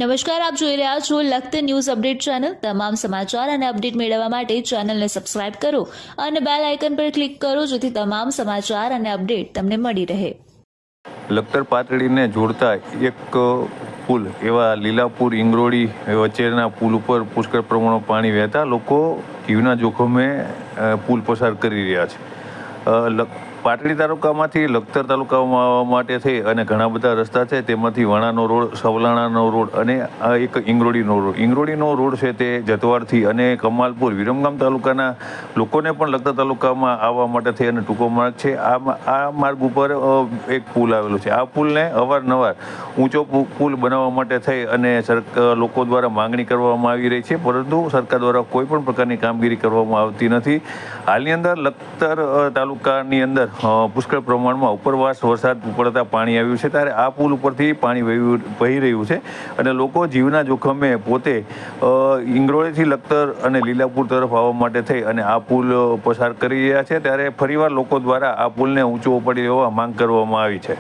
નમસ્કાર, આપ જોઈ રહ્યા છો લખત ન્યૂઝ અપડેટ ચેનલ। તમામ સમાચાર અને અપડેટ મેળવવા માટે ચેનલને સબસ્ક્રાઇબ કરો અને બેલ આઇકન પર ક્લિક કરો જેથી તમામ સમાચાર અને અપડેટ તમને મળી રહે। લખતર પાતળીને જોડતા એક પુલ એવા લીલાપુર ઇંગરોળી વચ્ચેના પુલ ઉપર પુષ્કળ પ્રમાણમાં પાણી વહેતા લોકો જીવના જોખમે પુલ પસાર કરી રહ્યા છે। પાટડી તાલુકામાંથી લખતર તાલુકા માટે થઈ અને ઘણા બધા રસ્તા છે, તેમાંથી વાણાનો રોડ, સવલાણાનો રોડ અને એક ઇંગરોળીનો રોડ। ઇંગરોળીનો રોડ છે તે જતવારથી અને કમાલપુર વિરમગામ તાલુકાના લોકોને પણ લખતર તાલુકામાં આવવા માટે થઈ અને ટૂંકો માર્ગ છે। આ માર્ગ ઉપર એક પુલ આવેલો છે। આ પુલને અવારનવાર ઊંચો પુલ બનાવવા માટે થઈ અને લોકો દ્વારા માંગણી કરવામાં આવી રહી છે, પરંતુ સરકાર દ્વારા કોઈ પણ પ્રકારની કામગીરી કરવામાં આવતી નથી। હાલની અંદર લખતર તાલુકાની અંદર પુષ્કળ પ્રમાણમાં ઉપરવાસ વરસાદ પડતા પાણી આવ્યું છે, ત્યારે આ પુલ ઉપરથી પાણી વહી રહ્યું છે અને લોકો જીવના જોખમે પોતે ઇંગરોળીથી લખતર અને લીલાપુર તરફ આવવા માટે થઈ અને આ પુલ પસાર કરી રહ્યા છે। ત્યારે ફરીવાર લોકો દ્વારા આ પુલને ઊંચો ઉપાડી લેવા માંગ કરવામાં આવી છે।